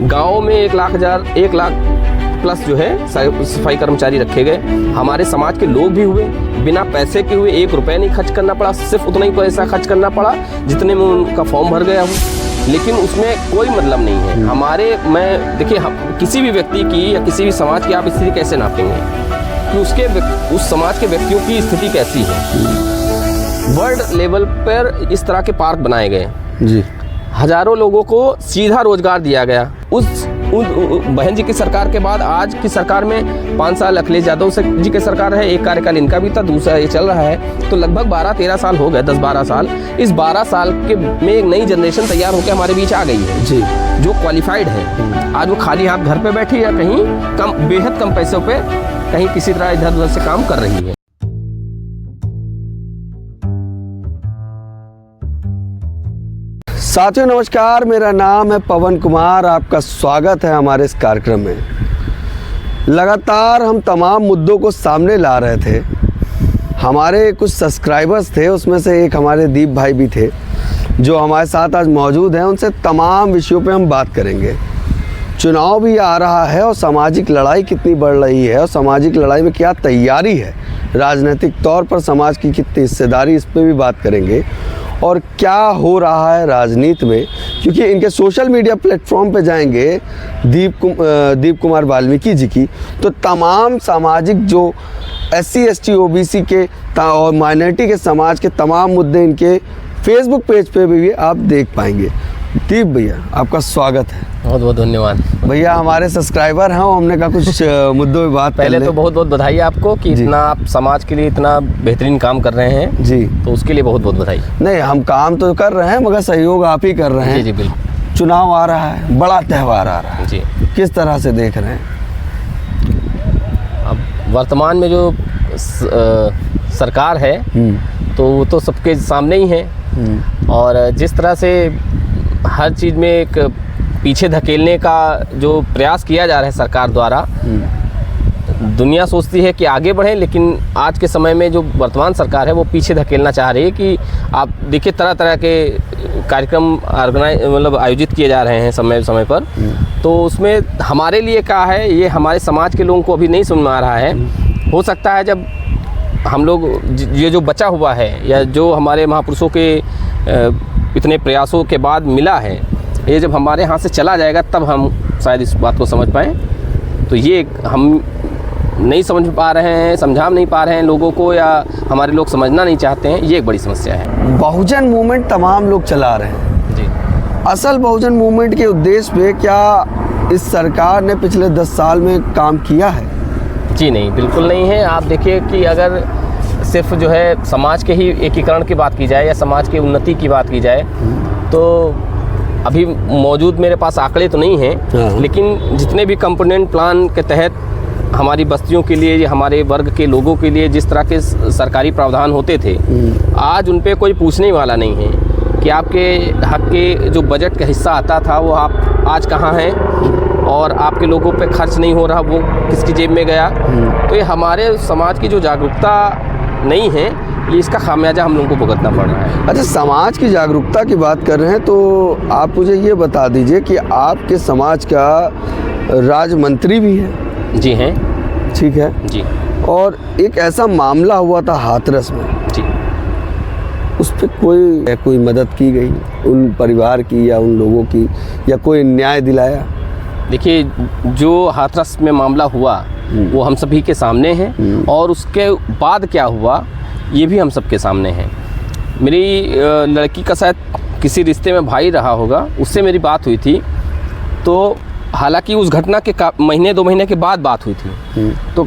गाँव में 1 लाख प्लस जो है सफाई कर्मचारी रखे गए। हमारे समाज के लोग भी हुए, बिना पैसे के हुए, 1 रुपया नहीं खर्च करना पड़ा, सिर्फ उतना ही पैसा खर्च करना पड़ा जितने में उनका फॉर्म भर गया हूँ। लेकिन उसमें कोई मतलब नहीं है। मैं देखिए, किसी भी व्यक्ति की या किसी भी समाज की आप स्थिति कैसे नापेंगे कि उस समाज के व्यक्तियों की स्थिति कैसी है। वर्ल्ड लेवल पर इस तरह के पार्क बनाए गए जी, हजारों लोगों को सीधा रोजगार दिया गया। उस बहन जी की सरकार के बाद आज की सरकार में 5 साल अखिलेश यादव जी की सरकार है, एक कार्यकाल इनका भी था, दूसरा ये चल रहा है, तो लगभग 12-13 साल हो गए, 10-12 साल। इस 12 साल के में एक नई जनरेशन तैयार होकर हमारे बीच आ गई है जी, जो क्वालिफाइड है। आज वो खाली हाथ घर पे बैठी या कहीं बेहद कम पैसों पे कहीं किसी तरह इधर उधर से काम कर रही है। साथियों नमस्कार, मेरा नाम है पवन कुमार। आपका स्वागत है हमारे इस कार्यक्रम में। लगातार हम तमाम मुद्दों को सामने ला रहे थे। हमारे कुछ सब्सक्राइबर्स थे, उसमें से एक हमारे दीप भाई भी थे जो हमारे साथ आज मौजूद हैं। उनसे तमाम विषयों पे हम बात करेंगे। चुनाव भी आ रहा है और सामाजिक लड़ाई कितनी बढ़ रही है और सामाजिक लड़ाई में क्या तैयारी है, राजनीतिक तौर पर समाज की कितनी हिस्सेदारी, इस पर भी बात करेंगे। और क्या हो रहा है राजनीति में, क्योंकि इनके सोशल मीडिया प्लेटफॉर्म पे जाएंगे दीप कुमार वाल्मीकि जी की, तो तमाम सामाजिक जो SC ST OBC के और माइनॉरिटी के समाज के तमाम मुद्दे इनके फेसबुक पेज पे भी आप देख पाएंगे। दीप भैया, आपका स्वागत है। बहुत बहुत धन्यवाद भैया। हमारे सब्सक्राइबर हैं, हमने कहा कुछ मुद्दों पे बात पहले तो बहुत बहुत बधाई आपको कि इतना आप समाज के लिए इतना बेहतरीन काम कर रहे हैं जी, तो उसके लिए बहुत बहुत बधाई। नहीं, हम काम तो कर रहे हैं मगर सहयोग आप ही कर रहे हैं। जी बिल्कुल। चुनाव आ रहा है, बड़ा त्यौहार आ रहा है जी, किस तरह से देख रहे हैं? अब वर्तमान में जो सरकार है तो वो तो सबके सामने ही है, और जिस तरह से हर चीज़ में एक पीछे धकेलने का जो प्रयास किया जा रहा है सरकार द्वारा, दुनिया सोचती है कि आगे बढ़े, लेकिन आज के समय में जो वर्तमान सरकार है वो पीछे धकेलना चाह रही है। कि आप देखिए, तरह तरह के कार्यक्रम आयोजित किए जा रहे हैं समय समय पर, तो उसमें हमारे लिए क्या है, ये हमारे समाज के लोगों को अभी नहीं समझ में आ रहा है। हो सकता है जब हम लोग ये जो बचा हुआ है या जो हमारे महापुरुषों के इतने प्रयासों के बाद मिला है, ये जब हमारे हाथ से चला जाएगा तब हम शायद इस बात को समझ पाएँ। तो ये हम नहीं समझ पा रहे हैं, समझा नहीं पा रहे हैं लोगों को, या हमारे लोग समझना नहीं चाहते हैं, ये एक बड़ी समस्या है। बहुजन मूवमेंट तमाम लोग चला रहे हैं जी। असल बहुजन मूवमेंट के उद्देश्य पे क्या इस सरकार ने पिछले 10 साल में काम किया है? जी नहीं, बिल्कुल नहीं है। आप देखिए कि अगर सिर्फ जो है समाज के ही एकीकरण की बात की जाए या समाज की उन्नति की बात की जाए, तो अभी मौजूद मेरे पास आंकड़े तो नहीं हैं, लेकिन जितने भी कंपोनेंट प्लान के तहत हमारी बस्तियों के लिए, हमारे वर्ग के लोगों के लिए जिस तरह के सरकारी प्रावधान होते थे, आज उन पे कोई पूछने वाला नहीं है कि आपके हक के जो बजट का हिस्सा आता था वो आप आज कहाँ हैं, और आपके लोगों पे खर्च नहीं हो रहा, वो किसकी जेब में गया। तो ये हमारे समाज की जो जागरूकता नहीं है, ये इसका खामियाजा हम लोगों को भुगतना पड़ रहा है। अच्छा, समाज की जागरूकता की बात कर रहे हैं तो आप मुझे ये बता दीजिए कि आपके समाज का राज्य मंत्री भी है? जी हैं। ठीक है जी। और एक ऐसा मामला हुआ था हाथरस में जी, उस पर कोई मदद की गई उन परिवार की या उन लोगों की, या कोई न्याय दिलाया? देखिए, जो हाथरस में मामला हुआ वो हम सभी के सामने है, और उसके बाद क्या हुआ ये भी हम सबके सामने है। मेरी लड़की का शायद किसी रिश्ते में भाई रहा होगा, उससे मेरी बात हुई थी। तो हालांकि उस घटना के महीने 2 महीने के बाद बात हुई थी, तो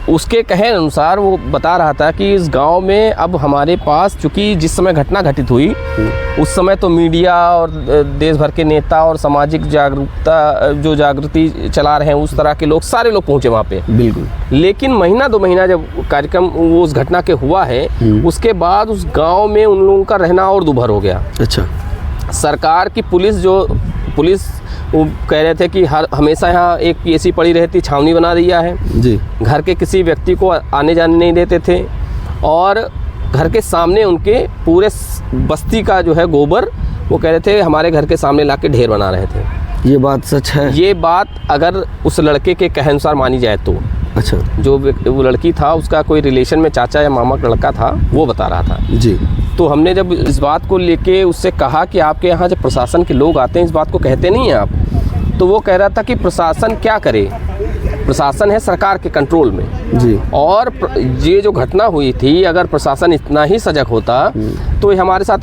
उसके कहे अनुसार वो बता रहा था कि इस गांव में अब हमारे पास, चूँकि जिस समय घटना घटित हुई उस समय तो मीडिया और देश भर के नेता और सामाजिक जागरूकता जो जागृति चला रहे हैं उस तरह के लोग, सारे लोग पहुँचे वहाँ पे। बिल्कुल। लेकिन महीना 2 महीना जब कार्यक्रम वो उस घटना के हुआ है, उसके बाद उस गाँव में उन लोगों का रहना और दुभर हो गया। अच्छा। सरकार की पुलिस वो कह रहे थे कि हमेशा यहाँ एक ऐसी पड़ी रहती, छावनी बना दिया है जी। घर के किसी व्यक्ति को आने जाने नहीं देते थे, और घर के सामने उनके पूरे बस्ती का जो है गोबर वो कह रहे थे हमारे घर के सामने लाके ढेर बना रहे थे। ये बात सच है? ये बात अगर उस लड़के के कहे अनुसार मानी जाए तो। अच्छा। जो वो लड़की था उसका कोई रिलेशन में चाचा या मामा का लड़का था, वो बता रहा था जी। तो हमने जब इस बात को लेके उससे कहा कि आपके यहाँ जब प्रशासन के लोग आते हैं इस बात को कहते नहीं हैं आप, तो वो कह रहा था कि प्रशासन क्या करे, प्रशासन है सरकार के कंट्रोल में जी। और ये जो घटना हुई थी, अगर प्रशासन इतना ही सजग होता तो हमारे साथ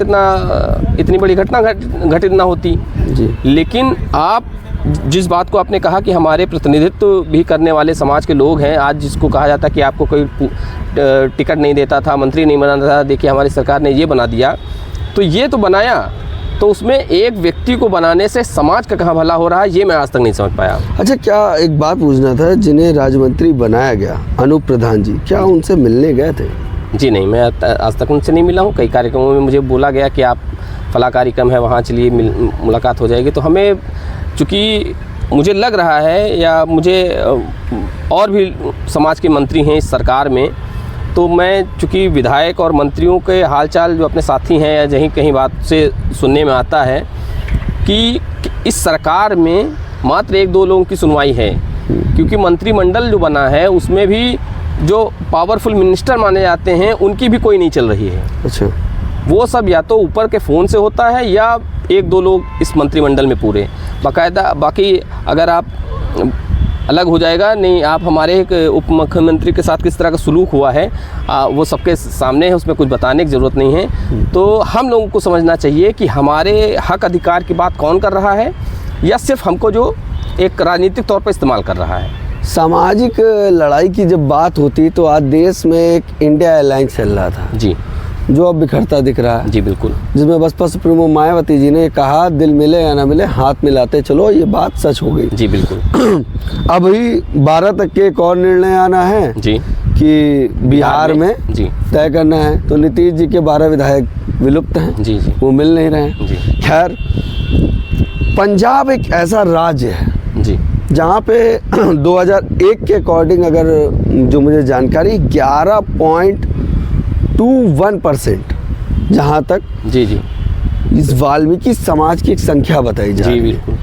इतनी बड़ी घटना घटित ना होती जी। लेकिन आप जिस बात को आपने कहा कि हमारे प्रतिनिधित्व भी करने वाले समाज के लोग हैं, आज जिसको कहा जाता कि आपको कोई टिकट नहीं देता था, मंत्री नहीं बनाता था, देखिए हमारी सरकार ने ये बना दिया, तो ये तो बनाया, तो उसमें एक व्यक्ति को बनाने से समाज का कहाँ भला हो रहा है, ये मैं आज तक नहीं समझ पाया। अच्छा, क्या एक बात पूछना था, जिन्हें राज्य मंत्री बनाया गया अनूप प्रधान जी, क्या उनसे मिलने गए थे? जी नहीं, मैं आज तक उनसे नहीं मिला हूँ। कई कार्यक्रमों में मुझे बोला गया कि आप फला कार्यक्रम है वहाँ चलिए मुलाकात हो जाएगी, तो हमें चूँकि मुझे लग रहा है या मुझे और भी समाज के मंत्री हैं इस सरकार में, तो मैं चूँकि विधायक और मंत्रियों के हालचाल जो अपने साथी हैं या जहीं कहीं बात से सुनने में आता है कि इस सरकार में मात्र 1-2 लोगों की सुनवाई है, क्योंकि मंत्रिमंडल जो बना है उसमें भी जो पावरफुल मिनिस्टर माने जाते हैं उनकी भी कोई नहीं चल रही है। अच्छा। वो सब या तो ऊपर के फ़ोन से होता है या 1-2 लोग इस मंत्रिमंडल में पूरे बाकायदा, बाकी अगर आप अलग हो जाएगा नहीं, आप हमारे एक उप मुख्यमंत्री के साथ किस तरह का सलूक हुआ है वो सबके सामने है, उसमें कुछ बताने की ज़रूरत नहीं है। तो हम लोगों को समझना चाहिए कि हमारे हक अधिकार की बात कौन कर रहा है या सिर्फ हमको जो एक राजनीतिक तौर पर इस्तेमाल कर रहा है। सामाजिक लड़ाई की जब बात होती तो आज देश में एक इंडिया अलायंस चल रहा था जी, जो अब बिखरता दिख रहा है। जी बिल्कुल। जिसमें बसपा सुप्रीमो मायावती जी ने कहा दिल मिले या ना मिले हाथ मिलाते चलो, ये बात सच हो गई। जी बिल्कुल। अभी 12 तक के एक और निर्णय आना है जी कि बिहार में जी तय करना है, तो नीतीश जी के 12 विधायक विलुप्त हैं। जी जी, वो मिल नहीं रहे हैं। जी। खैर, पंजाब एक ऐसा राज्य है जी जहाँ पे 2001 के अकॉर्डिंग अगर जो मुझे जानकारी 11.21% जहाँ तक जी जी इस वाल्मीकि समाज की एक संख्या बताई जा रही है। बिल्कुल।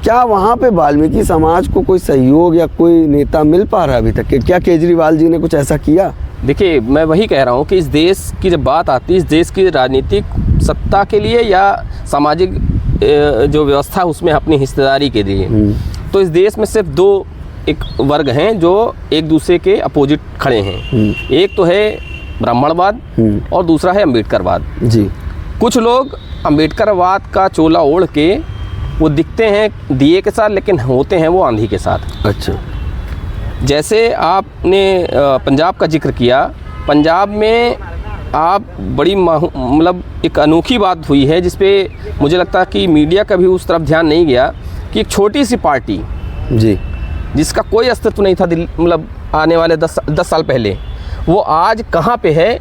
क्या वहाँ पे वाल्मीकि समाज को कोई सहयोग या कोई नेता मिल पा रहा अभी तक? क्या केजरीवाल जी ने कुछ ऐसा किया? देखिए, मैं वही कह रहा हूँ कि इस देश की जब बात आती है, इस देश की राजनीतिक सत्ता के लिए या सामाजिक जो व्यवस्था उसमें अपनी हिस्सेदारी के लिए, तो इस देश में सिर्फ 2 एक वर्ग हैं जो एक दूसरे के अपोजिट खड़े हैं। एक तो है ब्राह्मणवाद और दूसरा है अम्बेडकरवाद। जी। कुछ लोग अम्बेडकरवाद का चोला ओढ़ के वो दिखते हैं दिए के साथ, लेकिन होते हैं वो आंधी के साथ। अच्छा। जैसे आपने पंजाब का जिक्र किया, पंजाब में आप बड़ी मतलब एक अनोखी बात हुई है जिस पे मुझे लगता है कि मीडिया का भी उस तरफ ध्यान नहीं गया कि एक छोटी सी पार्टी जी, जिसका कोई अस्तित्व नहीं था मतलब आने वाले 10 साल पहले, वो आज कहाँ पे है,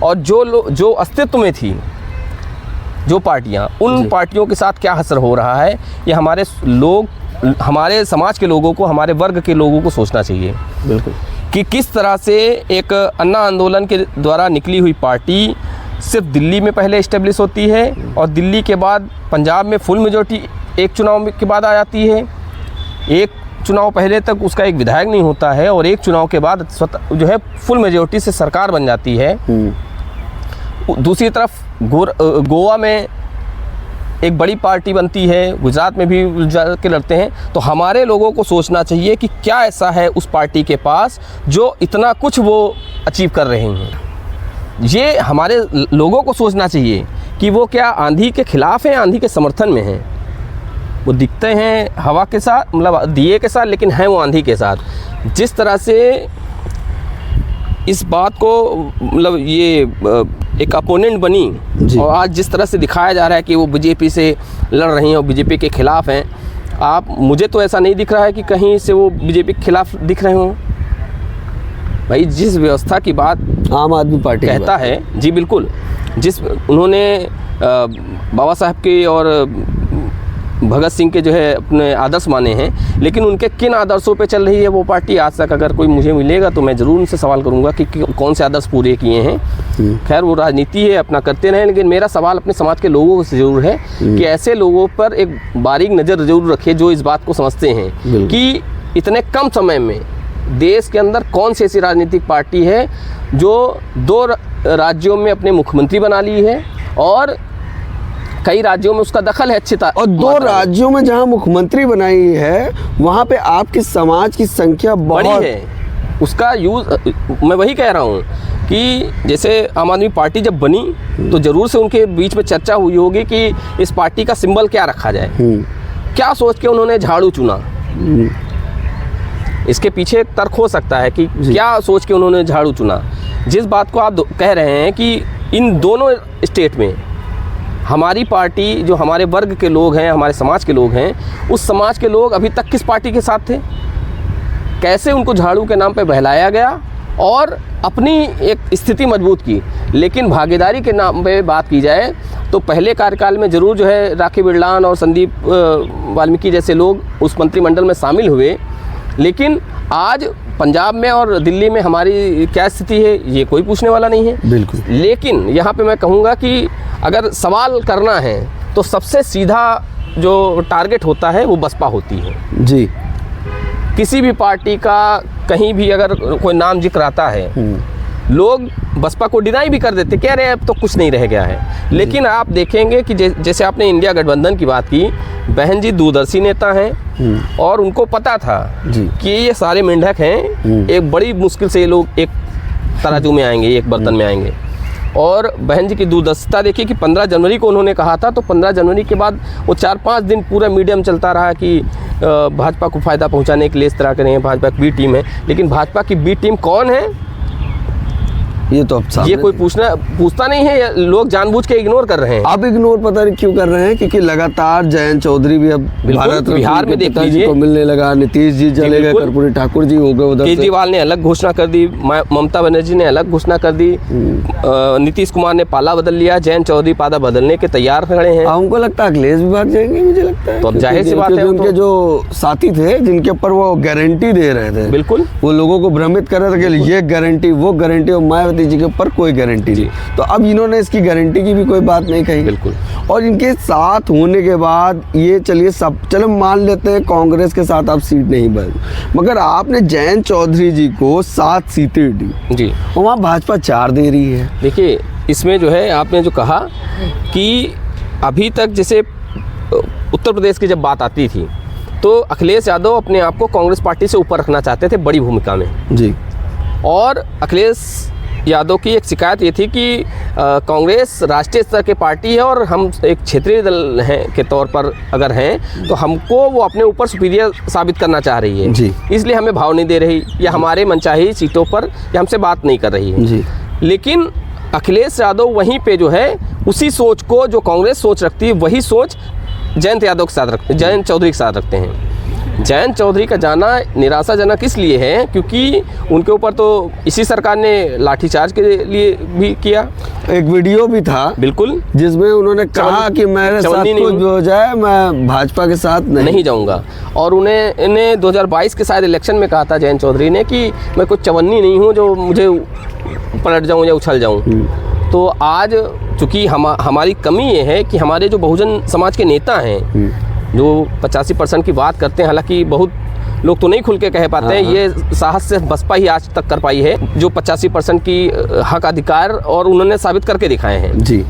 और जो अस्तित्व में थी जो पार्टियाँ, उन पार्टियों के साथ क्या असर हो रहा है, ये हमारे समाज के लोगों को, हमारे वर्ग के लोगों को सोचना चाहिए। बिल्कुल। कि किस तरह से एक अन्ना आंदोलन के द्वारा निकली हुई पार्टी सिर्फ दिल्ली में पहले इस्टेब्लिश होती है और दिल्ली के बाद पंजाब में फुल मेजॉरिटी एक चुनाव के बाद आ जाती है। एक चुनाव पहले तक उसका एक विधायक नहीं होता है और एक चुनाव के बाद जो है फुल मेजॉरिटी से सरकार बन जाती है। दूसरी तरफ गोवा में एक बड़ी पार्टी बनती है, गुजरात में भी जाके लड़ते हैं। तो हमारे लोगों को सोचना चाहिए कि क्या ऐसा है उस पार्टी के पास जो इतना कुछ वो अचीव कर रहे हैं। ये हमारे लोगों को सोचना चाहिए कि वो क्या आंधी के खिलाफ हैं, आंधी के समर्थन में हैं। वो दिखते हैं हवा के साथ, मतलब दिए के साथ, लेकिन हैं वो आंधी के साथ। जिस तरह से इस बात को मतलब ये एक अपोनेंट बनी और आज जिस तरह से दिखाया जा रहा है कि वो बीजेपी से लड़ रही हैं और बीजेपी के खिलाफ हैं, मुझे तो ऐसा नहीं दिख रहा है कि कहीं से वो बीजेपी के खिलाफ दिख रहे हों। भाई, जिस व्यवस्था की बात आम आदमी पार्टी कहता है, जी बिल्कुल, जिस उन्होंने बाबा साहब के और भगत सिंह के जो है अपने आदर्श माने हैं, लेकिन उनके किन आदर्शों पे चल रही है वो पार्टी आज तक, अगर कोई मुझे मिलेगा तो मैं ज़रूर उनसे सवाल करूंगा कि कौन से आदर्श पूरे किए हैं। खैर वो राजनीति है, अपना करते रहें, लेकिन मेरा सवाल अपने समाज के लोगों से ज़रूर है कि ऐसे लोगों पर एक बारीक नज़र ज़रूर रखिए जो इस बात को समझते हैं कि इतने कम समय में देश के अंदर कौन सी ऐसी राजनीतिक पार्टी है जो 2 राज्यों में अपने मुख्यमंत्री बना ली है और कई राज्यों में उसका दखल है अच्छी तरह, और 2 राज्यों में जहां मुख्यमंत्री बनाई है वहां पे आपके समाज की संख्या बड़ी बहुत है। उसका यूज़ मैं वही कह रहा हूँ कि जैसे आम आदमी पार्टी जब बनी तो ज़रूर से उनके बीच में चर्चा हुई होगी कि इस पार्टी का सिंबल क्या रखा जाए। क्या सोच के उन्होंने झाड़ू चुना, इसके पीछे एक तर्क हो सकता है कि क्या सोच के उन्होंने झाड़ू चुना। जिस बात को आप कह रहे हैं कि इन दोनों स्टेट में हमारी पार्टी, जो हमारे वर्ग के लोग हैं, हमारे समाज के लोग हैं, उस समाज के लोग अभी तक किस पार्टी के साथ थे, कैसे उनको झाड़ू के नाम पे बहलाया गया और अपनी एक स्थिति मजबूत की। लेकिन भागीदारी के नाम पे बात की जाए तो पहले कार्यकाल में ज़रूर जो है राखी बिरलान और संदीप वाल्मीकि जैसे लोग उस मंत्रिमंडल में शामिल हुए, लेकिन आज पंजाब में और दिल्ली में हमारी क्या स्थिति है ये कोई पूछने वाला नहीं है। बिल्कुल। लेकिन यहाँ पे मैं कहूँगा कि अगर सवाल करना है तो सबसे सीधा जो टारगेट होता है वो बसपा होती है जी। किसी भी पार्टी का कहीं भी अगर कोई नाम जिक्र आता है लोग बसपा को डिनाई भी कर देते, कह रहे हैं अब तो कुछ नहीं रह गया है। लेकिन आप देखेंगे कि जैसे आपने इंडिया गठबंधन की बात की, बहन जी दूरदर्शी नेता हैं और उनको पता था कि ये सारे मेंढक हैं, एक बड़ी मुश्किल से ये लोग एक तराजू में आएंगे, एक बर्तन में आएंगे। और बहन जी की दूरदर्शिता देखिए कि 15 जनवरी को उन्होंने कहा था, तो 15 जनवरी के बाद वो 4-5 दिन पूरा मीडियम चलता रहा कि भाजपा को फ़ायदा पहुंचाने के लिए इस तरह करें, भाजपा की बी टीम है। लेकिन भाजपा की बी टीम कौन है ये तो अब ये कोई पूछता नहीं है, लोग जानबूझ के इग्नोर कर रहे हैं। आप इग्नोर पता नहीं क्यों कर रहे हैं, क्योंकि लगातार जयंत चौधरी भी अब भारत बिहार में देख लीजिए को मिलने लगा, नीतीश जी चले गए, कर्पूरी ठाकुर जी हो गए उधर, केजरीवाल ने अलग घोषणा कर दी, ममता बनर्जी ने अलग घोषणा कर दी, नीतीश कुमार ने पाला बदल लिया, जयंत चौधरी पाला बदलने के तैयार खड़े हैं। हमको लगता है अखिलेश भी भाग जाएंगे, मुझे लगता है। तो अब जाहिर सी बात है, उनके जो साथी थे जिनके ऊपर वो गारंटी दे रहे थे, बिल्कुल वो लोगों को भ्रमित कर रहे थे कि ये गारंटी वो गारंटी, और मायावती जी के ऊपर कोई गारंटी नहीं। तो अब इन्होंने इसकी गारंटी की भी कोई बात नहीं कही। बिल्कुल। और इनके साथ होने के बाद ये चलिए सब चलो मान लेते हैं कांग्रेस के साथ आप सीट नहीं बनी, मगर आपने जयंत चौधरी जी को 7 सीटें दी जी, और वहाँ भाजपा 4 दे रही है। देखिए इसमें जो है आपने जो कहा कि अभी तक जैसे उत्तर प्रदेश की जब बात आती थी तो अखिलेश यादव अपने आप को कांग्रेस पार्टी से ऊपर रखना चाहते थे बड़ी भूमिका में जी। और अखिलेश यादव की एक शिकायत ये थी कि कांग्रेस राष्ट्रीय स्तर की पार्टी है और हम एक क्षेत्रीय दल हैं के तौर पर अगर हैं तो हमको वो अपने ऊपर सुपीरियर साबित करना चाह रही है जी। इसलिए हमें भाव नहीं दे रही या हमारे मनचाही सीटों पर या हमसे बात नहीं कर रही है जी। लेकिन अखिलेश यादव वहीं पे जो है उसी सोच को जो कांग्रेस सोच रखती है वही सोच जयंत चौधरी के साथ रखते हैं। जयंत चौधरी का जाना निराशाजनक इसलिए है क्योंकि उनके ऊपर तो इसी सरकार ने लाठीचार्ज के लिए भी किया। एक वीडियो भी था बिल्कुल जिसमें उन्होंने कहा कि मेरे साथ कुछ भी हो जाए मैं भाजपा के साथ नहीं जाऊंगा। और उन्हें 2022 के शायद इलेक्शन में कहा था जयंत चौधरी ने कि मैं कुछ चवन्नी नहीं हूँ जो मुझे पलट जाऊँ या उछल जाऊँ। तो आज चूँकि हमारी कमी ये है कि हमारे जो बहुजन समाज के नेता हैं जो 85% की बात करते हैं, हालांकि बहुत लोग तो नहीं खुल के कह पाते हैं, ये साहस से बसपा ही आज तक कर पाई है जो 85% की हक अधिकार और उन्होंने साबित करके दिखाए हैं जी।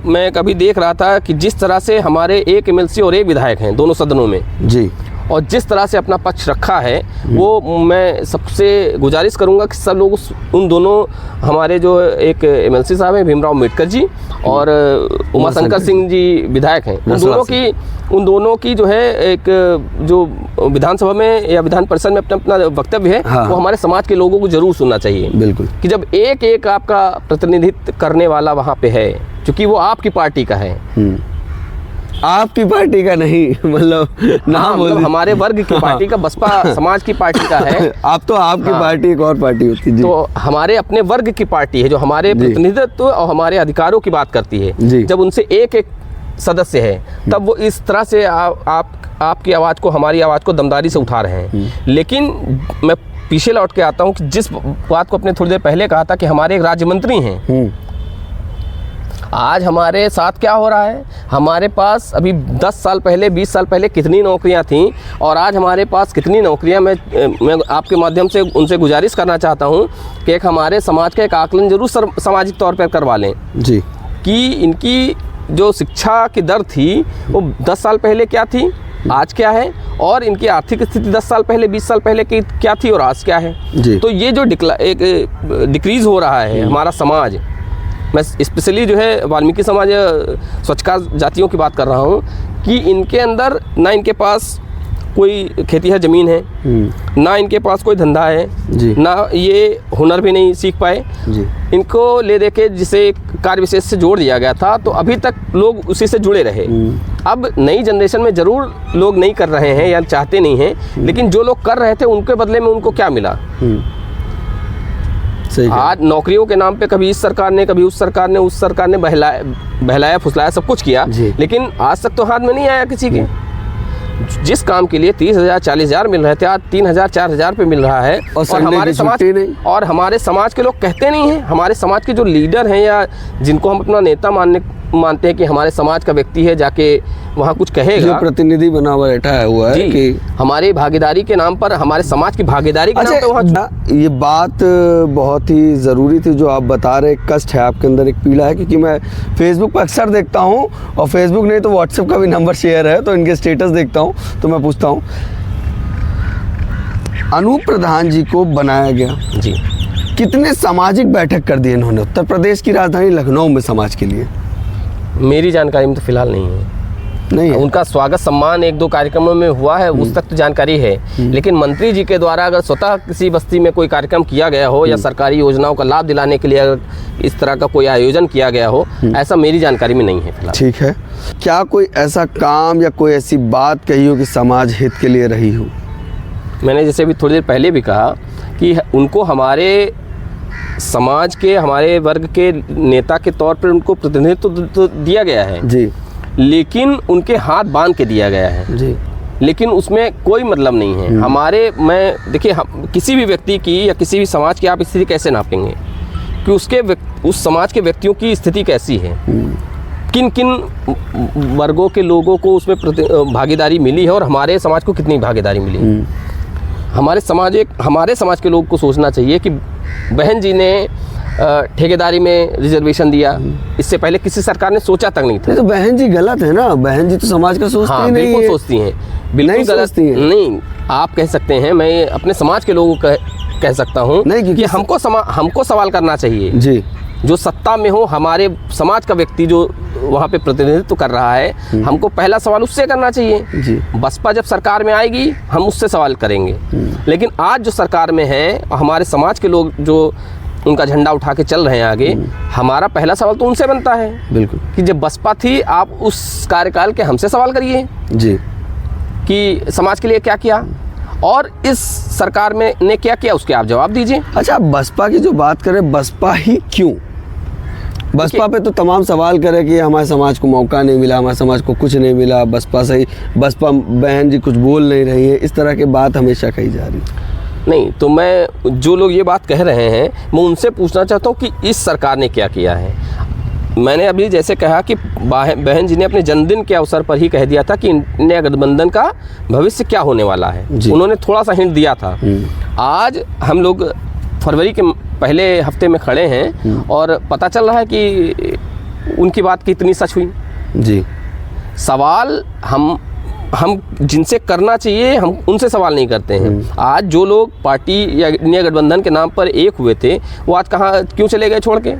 मैं कभी देख रहा था कि जिस तरह से हमारे एक एमएलसी और एक विधायक हैं दोनों सदनों में जी, और जिस तरह से अपना पक्ष रखा है वो मैं सबसे गुजारिश करूंगा कि सब लोग उन दोनों हमारे जो एक एमएलसी साहब हैं भीमराव अम्बेडकर जी और उमाशंकर सिंह जी विधायक हैं, उन दोनों की जो है एक जो विधानसभा में या विधान परिषद में अपना वक्तव्य है वो हमारे समाज के लोगों को जरूर सुनना चाहिए। बिल्कुल कि जब एक एक आपका प्रतिनिधित्व करने वाला वहाँ पे है, क्योंकि वो आपकी पार्टी का है, आपकी पार्टी का नहीं, मतलब नाम मतलब हमारे वर्ग की पार्टी का, बसपा समाज की पार्टी का है। आप तो आपकी पार्टी एक और पार्टी होती है। तो हमारे अपने वर्ग की पार्टी है जो हमारे प्रतिनिधित्व और हमारे अधिकारों की बात करती है। जब उनसे एक एक सदस्य है, तब वो इस तरह से आपकी आवाज़ को, हमारी आवाज़ को दमदारी से उठा रहे हैं। लेकिन मैं पीछे लौट के आता हूँ कि जिस बात को अपने थोड़ी देर पहले कहा था कि हमारे एक राज्य मंत्री हैं, आज हमारे साथ क्या हो रहा है, हमारे पास अभी 10 साल पहले, 20 साल पहले कितनी नौकरियां थीं और आज हमारे पास कितनी नौकरियां। मैं आपके माध्यम से उनसे गुजारिश करना चाहता हूं कि एक हमारे समाज का एक आकलन जरूर सामाजिक तौर पर करवा लें जी, कि इनकी जो शिक्षा की दर थी वो 10 साल पहले क्या थी, आज क्या है, और इनकी आर्थिक स्थिति 10 साल पहले, 20 साल पहले की क्या थी और आज क्या है जी। तो ये जो डिक्रीज़ हो रहा है हमारा समाज, मैं स्पेशली जो है वाल्मीकि समाज स्वच्छकार जातियों की बात कर रहा हूँ, कि इनके अंदर ना इनके पास कोई खेती है, ज़मीन है, ना इनके पास कोई धंधा है जी, ना ये हुनर भी नहीं सीख पाए जी। इनको ले दे के जिसे कार्य विशेष से जोड़ दिया गया था, तो अभी तक लोग उसी से जुड़े रहे। अब नई जनरेशन में ज़रूर लोग नहीं कर रहे हैं या चाहते नहीं हैं, लेकिन जो लोग कर रहे थे उनके बदले में उनको क्या मिला। आज नौकरियों के नाम पे कभी इस सरकार ने, कभी उस सरकार ने, उस सरकार ने बहलाया फुसलाया सब कुछ किया, लेकिन आज तक तो हाथ में नहीं आया किसी के। जिस काम के लिए 30,000 40,000 मिल रहे थे, आज 3,000 4,000 पे मिल रहा है। और हमारे समाज के लोग कहते नहीं हैं, हमारे समाज के जो लीडर हैं या जिनको हम अपना नेता मानते हैं कि हमारे समाज का व्यक्ति है, जाके वहाँ कुछ कहेगा, जो प्रतिनिधि बना हुआ बैठा हुआ है कि हमारी भागीदारी के नाम पर, हमारे समाज की भागीदारी के नाम पर वहाँ। ये बात बहुत ही ज़रूरी थी जो आप बता रहे, कष्ट है आपके अंदर, एक पीड़ा है, क्योंकि मैं फेसबुक पर अक्सर देखता हूँ, और फेसबुक नहीं तो व्हाट्सएप का भी नंबर शेयर है, तो इनके स्टेटस देखता हूँ, तो मैं पूछता हूँ, अनूप प्रधान जी को बनाया गया जी, कितने सामाजिक बैठक कर दिए इन्होंने उत्तर प्रदेश की राजधानी लखनऊ में समाज के लिए? मेरी जानकारी में तो फिलहाल नहीं है। नहीं है। उनका स्वागत सम्मान 1-2 कार्यक्रमों में हुआ है, उस तक तो जानकारी है, लेकिन मंत्री जी के द्वारा अगर स्वतः किसी बस्ती में कोई कार्यक्रम किया गया हो या सरकारी योजनाओं का लाभ दिलाने के लिए अगर इस तरह का कोई आयोजन किया गया हो, ऐसा मेरी जानकारी में नहीं है फिलहाल। ठीक है, क्या कोई ऐसा काम या कोई ऐसी बात कही हो कि समाज हित के लिए रही हो? मैंने जैसे अभी थोड़ी देर पहले भी कहा कि उनको हमारे समाज के, हमारे वर्ग के नेता के तौर पर उनको प्रतिनिधित्व तो दिया गया है जी, लेकिन उनके हाथ बांध के दिया गया है जी, लेकिन उसमें कोई मतलब नहीं है। मैं देखिए, किसी भी व्यक्ति की या किसी भी समाज की आप स्थिति कैसे नापेंगे कि उस समाज के व्यक्तियों की स्थिति कैसी है, किन किन वर्गों के लोगों को उसमें भागीदारी मिली है और हमारे समाज को कितनी भागीदारी मिली है। हमारे समाज के लोगों को सोचना चाहिए कि बहन जी ने ठेकेदारी में रिजर्वेशन दिया, इससे पहले किसी सरकार ने सोचा तक नहीं था। तो बहन जी गलत है ना, बहन जी तो समाज का सोचती ही नहीं है। बिल्कुल सोचती हैं, बिल्कुल गलत नहीं, आप कह सकते हैं, मैं अपने समाज के लोगों को कह सकता हूँ कि हमको सवाल करना चाहिए जी, जो सत्ता में हो, हमारे समाज का व्यक्ति जो वहाँ पे प्रतिनिधित्व कर रहा है, हमको पहला सवाल उससे करना चाहिए जी। बसपा जब सरकार में आएगी हम उससे सवाल करेंगे, लेकिन आज जो सरकार में है हमारे समाज के लोग जो उनका झंडा उठा के चल रहे हैं आगे, हमारा पहला सवाल तो उनसे बनता है बिल्कुल कि जब बसपा थी आप उस कार्यकाल के हमसे सवाल करिए जी, कि समाज के लिए क्या किया और इस सरकार में ने क्या किया, उसके आप जवाब दीजिए। अच्छा, बसपा की जो बात करें, बसपा ही क्यों? बसपा पे तो तमाम सवाल करे कि हमारे समाज को मौका नहीं मिला, हमारे समाज को कुछ नहीं मिला, बसपा बहन जी कुछ बोल नहीं रही है, इस तरह की बात हमेशा कही जा रही है। नहीं, तो मैं जो लोग ये बात कह रहे हैं मैं उनसे पूछना चाहता हूँ कि इस सरकार ने क्या किया है। मैंने अभी जैसे कहा कि बहन जी ने अपने जन्मदिन के अवसर पर ही कह दिया था कि इंडिया गठबंधन का भविष्य क्या होने वाला है, उन्होंने थोड़ा सा हिंट दिया था। आज हम लोग फरवरी के पहले हफ्ते में खड़े हैं और पता चल रहा है कि उनकी बात कितनी सच हुई जी। सवाल हम जिनसे करना चाहिए हम उनसे सवाल नहीं करते हैं। आज जो लोग पार्टी या इंडिया गठबंधन के नाम पर एक हुए थे वो आज कहाँ क्यों चले गए छोड़ के?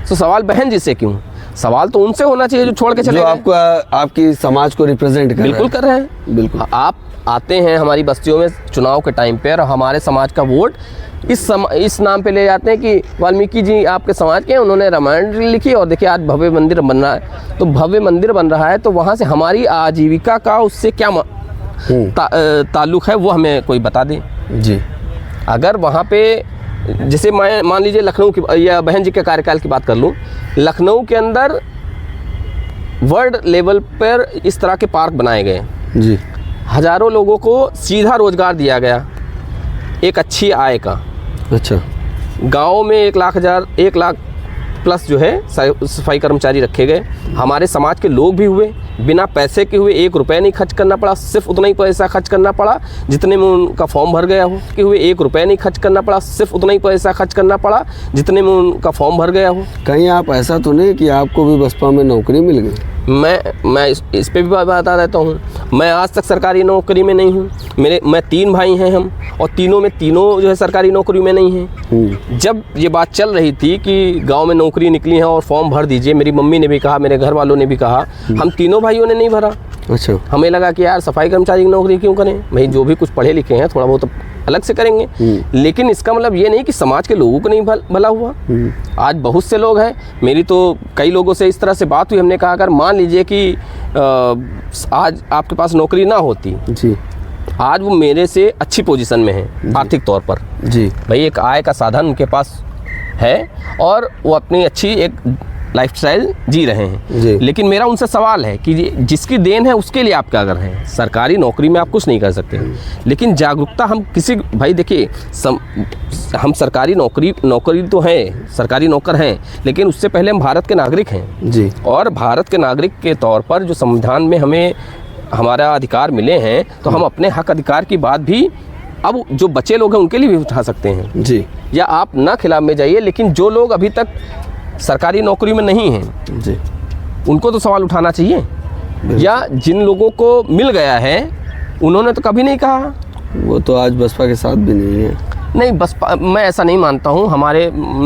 तो सवाल बहन जी से क्यों, सवाल तो उनसे होना चाहिए जो छोड़ के चले गए। आपकी समाज को रिप्रेजेंट कर बिल्कुल कर रहे हैं। बिल्कुल आप आते हैं हमारी बस्तियों में चुनाव के टाइम पे और हमारे समाज का वोट इस नाम पे ले जाते हैं कि वाल्मीकि जी आपके समाज के, उन्होंने रामायण लिखी और देखिए आज भव्य मंदिर बन रहा है। तो भव्य मंदिर बन रहा है तो वहाँ से हमारी आजीविका का उससे क्या ताल्लुक़ है वो हमें कोई बता दे जी। अगर वहाँ पे जैसे मैं मान लीजिए लखनऊ की या बहन जी के कार्यकाल की बात कर लूँ, लखनऊ के अंदर वर्ल्ड लेवल पर इस तरह के पार्क बनाए गए, जी, हज़ारों लोगों को सीधा रोज़गार दिया गया, एक अच्छी आय का। अच्छा, गाँव में 1 लाख प्लस जो है सफाई कर्मचारी रखे गए। हमारे समाज के लोग भी हुए, बिना पैसे के हुए, 1 रुपये नहीं खर्च करना पड़ा, सिर्फ उतना ही पैसा खर्च करना पड़ा जितने में उनका फॉर्म भर गया हो। कि हुए 1 रुपये नहीं खर्च करना पड़ा, सिर्फ उतना ही पैसा खर्च करना पड़ा जितने में उनका फॉर्म भर गया हो। कहीं आप ऐसा तो नहीं कि आपको भी बसपा में नौकरी मिल गई? मैं इस पे भी बता देता हूँ, मैं आज तक सरकारी नौकरी में नहीं हूँ। मैं 3 भाई हैं हम, और तीनों जो है सरकारी नौकरी में नहीं हैं। जब ये बात चल रही थी कि गांव में नौकरी निकली है और फॉर्म भर दीजिए, मेरी मम्मी ने भी कहा, मेरे घर वालों ने भी कहा, हम तीनों भाइयों ने नहीं भरा। अच्छा, हमें लगा कि यार सफाई कर्मचारी की नौकरी क्यों करें भाई, जो भी कुछ पढ़े लिखे हैं थोड़ा बहुत अलग से करेंगे। लेकिन इसका मतलब ये नहीं कि समाज के लोगों को नहीं भला हुआ। आज बहुत से लोग हैं, मेरी तो कई लोगों से इस तरह से बात हुई, हमने कहा अगर मान लीजिए कि आज आपके पास नौकरी ना होती जी, आज वो मेरे से अच्छी पोजीशन में है आर्थिक तौर पर जी, भाई, एक आय का साधन उनके पास है और वो अपनी अच्छी एक लाइफस्टाइल जी रहे हैं। लेकिन मेरा उनसे सवाल है कि जिसकी देन है उसके लिए आप क्या कर रहे हैं? सरकारी नौकरी में आप कुछ नहीं कर सकते, लेकिन जागरूकता हम किसी, भाई देखिए हम सरकारी नौकरी तो हैं, सरकारी नौकर हैं, लेकिन उससे पहले हम भारत के नागरिक हैं जी। और भारत के नागरिक के तौर पर जो संविधान में हमें हमारा अधिकार मिले हैं, तो हम अपने हक अधिकार की बात भी अब जो बच्चे लोग हैं उनके लिए भी उठा सकते हैं जी। या आप ना खिलाफ में जाइए, लेकिन जो लोग अभी तक सरकारी नौकरी में नहीं हैं जी, उनको तो सवाल उठाना चाहिए। या जिन लोगों को मिल गया है उन्होंने तो कभी नहीं कहा, वो तो आज बसपा के साथ भी नहीं है। नहीं, बसपा, मैं ऐसा नहीं मानता हूँ।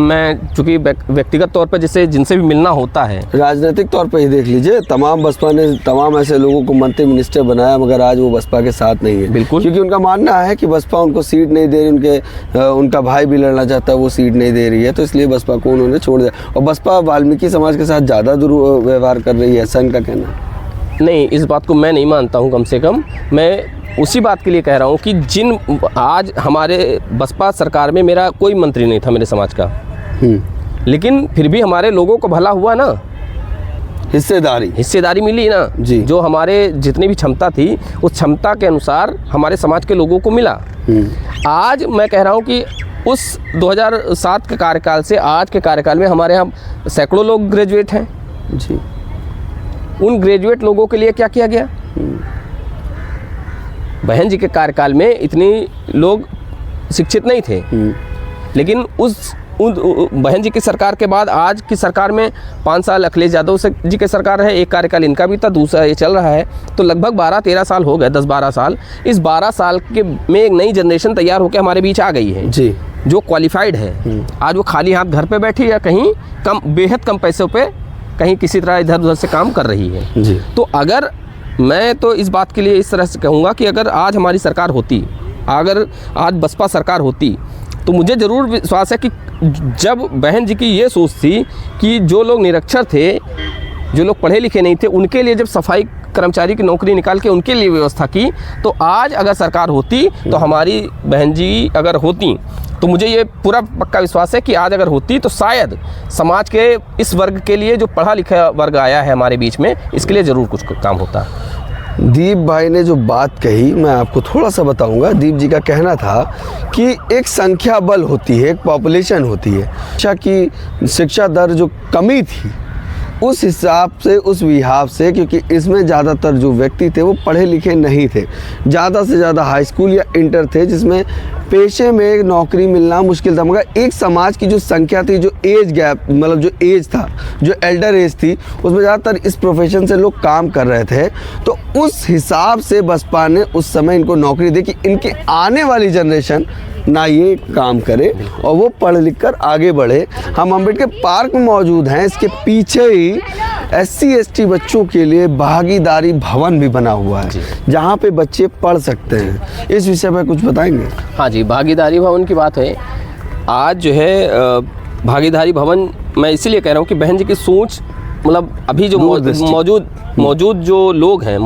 मैं चूँकि व्यक्तिगत तौर पर जैसे जिनसे भी मिलना होता है, राजनीतिक तौर पे ही देख लीजिए, तमाम बसपा ने तमाम ऐसे लोगों को मंत्री मिनिस्टर बनाया, मगर आज वो बसपा के साथ नहीं है। बिल्कुल, क्योंकि उनका मानना है कि बसपा उनको सीट नहीं दे रही, उनका भाई भी लड़ना चाहता है, वो सीट नहीं दे रही है, तो इसलिए बसपा को उन्होंने छोड़ दिया। और बसपा वाल्मीकि समाज के साथ ज़्यादा दुर्व्यवहार कर रही है, ऐसा इनका कहना है। नहीं, इस बात को मैं नहीं मानता हूँ। कम से कम मैं उसी बात के लिए कह रहा हूँ कि आज हमारे बसपा सरकार में मेरा कोई मंत्री नहीं था मेरे समाज का, लेकिन फिर भी हमारे लोगों को भला हुआ ना, हिस्सेदारी मिली ना जी। जो हमारे जितनी भी क्षमता थी उस क्षमता के अनुसार हमारे समाज के लोगों को मिला। आज मैं कह रहा हूँ कि उस 2007 के कार्यकाल से आज के कार्यकाल में हमारे यहाँ सैकड़ों लोग ग्रेजुएट हैं जी। उन ग्रेजुएट लोगों के लिए क्या किया गया? बहन जी के कार्यकाल में इतनी लोग शिक्षित नहीं थे, लेकिन बहन जी की सरकार के बाद आज की सरकार में 5 साल अखिलेश यादव जी के सरकार है, एक कार्यकाल इनका भी था, दूसरा ये चल रहा है, तो लगभग 12-13 साल हो गए, 10-12 साल। इस 12 साल के में एक नई जनरेशन तैयार होकर हमारे बीच आ गई है जी, जो क्वालिफाइड है। आज वो खाली हाथ घर पे बैठी या कहीं बेहद कम पैसों पे कहीं किसी तरह इधर उधर से काम कर रही है जी। तो अगर मैं तो इस बात के लिए इस तरह से कहूँगा कि अगर आज हमारी सरकार होती, अगर आज बसपा सरकार होती, तो मुझे ज़रूर विश्वास है कि जब बहन जी की ये सोच थी कि जो लोग निरक्षर थे, जो लोग पढ़े लिखे नहीं थे, उनके लिए जब सफाई कर्मचारी की नौकरी निकाल के उनके लिए व्यवस्था की, तो आज अगर सरकार होती तो हमारी बहन जी अगर होती तो मुझे ये पूरा पक्का विश्वास है कि आज अगर होती तो शायद समाज के इस वर्ग के लिए जो पढ़ा लिखा वर्ग आया है हमारे बीच में, इसके लिए ज़रूर कुछ काम होता। दीप भाई ने जो बात कही मैं आपको थोड़ा सा बताऊंगा। दीप जी का कहना था कि एक संख्या बल होती है, एक पॉपुलेशन होती है, शिक्षा दर जो कमी थी उस हिसाब से, उस विहाव से, क्योंकि इसमें ज़्यादातर जो व्यक्ति थे वो पढ़े लिखे नहीं थे, ज़्यादा से ज़्यादा हाई स्कूल या इंटर थे, जिसमें पेशे में नौकरी मिलना मुश्किल था। मगर एक समाज की जो संख्या थी, जो एज गैप, मतलब जो एज था, जो एल्डर एज थी, उसमें ज़्यादातर इस प्रोफेशन से लोग काम कर रहे थे, तो उस हिसाब से बसपा ने उस समय इनको नौकरी दी कि इनकी आने वाली जनरेशन ना ये काम करे और वो पढ़ लिख कर आगे बढ़े। हम अम्बेडकर पार्क में मौजूद हैं, इसके पीछे ही SC/ST बच्चों के लिए भागीदारी भवन भी बना हुआ है, जहाँ पे बच्चे पढ़ सकते हैं। इस विषय पर कुछ बताएंगे? हाँ जी, भागीदारी भवन की बात है। आज जो है भागीदारी भवन मैं इसीलिए कह रहा हूँ कि बहन जी की सोच, मतलब अभी जो मौजूद जो लोग हैं,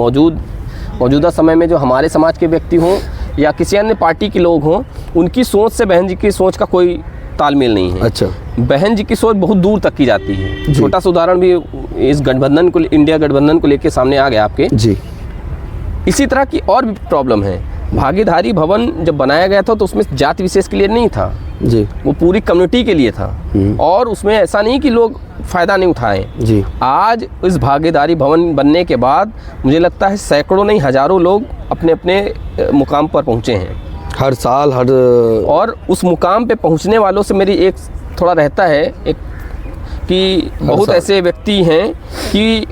मौजूदा समय में जो हमारे समाज के व्यक्ति हों या किसी अन्य पार्टी के लोग हों, उनकी सोच से बहन जी की सोच का कोई तालमेल नहीं है। अच्छा। बहन जी की सोच बहुत दूर तक की जाती है। जी। छोटा सा उदाहरण भी इस गठबंधन को, इंडिया गठबंधन को लेके सामने आ गया आपके। जी। इसी तरह की और भी प्रॉब्लम है। भागीदारी भवन जब बनाया गया था तो उसमें जाति विशेष के लिए नहीं था, जी। वो पूरी कम्युनिटी के लिए था। और उसमें ऐसा नहीं कि लोग फ़ायदा नहीं उठाएं। जी। आज इस भागीदारी भवन बनने के बाद मुझे लगता है सैकड़ों नहीं हज़ारों लोग अपने अपने मुकाम पर पहुँचे हैं हर साल हर। और उस मुकाम पे पहुँचने वालों से मेरी एक थोड़ा रहता है एक कि बहुत ऐसे व्यक्ति हैं कि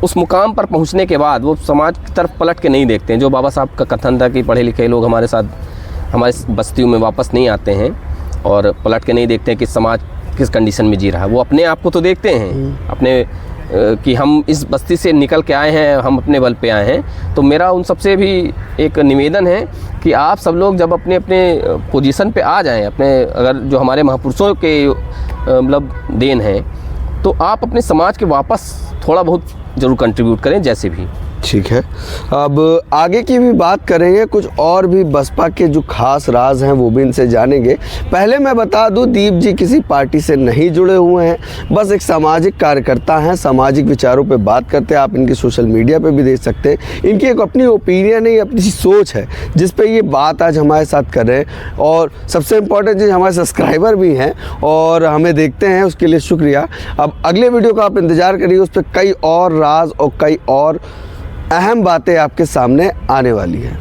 उस मुकाम पर पहुंचने के बाद वो समाज की तरफ पलट के नहीं देखते हैं। जो बाबा साहब का कथन था कि पढ़े लिखे लोग हमारे साथ हमारे बस्तियों में वापस नहीं आते हैं और पलट के नहीं देखते हैं कि समाज किस कंडीशन में जी रहा है। वो अपने आप को तो देखते हैं अपने कि हम इस बस्ती से निकल के आए हैं, हम अपने बल पे आए हैं। तो मेरा उन सबसे भी एक निवेदन है कि आप सब लोग जब अपने अपने पोजीशन पे आ जाएं, अपने अगर जो हमारे महापुरुषों के मतलब देन है, तो आप अपने समाज के वापस थोड़ा बहुत ज़रूर कंट्रीब्यूट करें जैसे भी। ठीक है, अब आगे की भी बात करेंगे, कुछ और भी बसपा के जो खास राज हैं वो भी इनसे जानेंगे। पहले मैं बता दूं, दीप जी किसी पार्टी से नहीं जुड़े हुए हैं, बस एक सामाजिक कार्यकर्ता हैं, सामाजिक विचारों पे बात करते हैं। आप इनकी सोशल मीडिया पे भी देख सकते हैं। इनकी एक अपनी ओपिनियन है, अपनी सोच है जिस पे ये बात आज हमारे साथ कर रहे हैं। और सबसे इम्पोर्टेंट चीज़, हमारे सब्सक्राइबर भी हैं और हमें देखते हैं, उसके लिए शुक्रिया। अब अगले वीडियो का आप इंतज़ार करिए, उस पर कई और राज और कई और अहम बातें आपके सामने आने वाली हैं।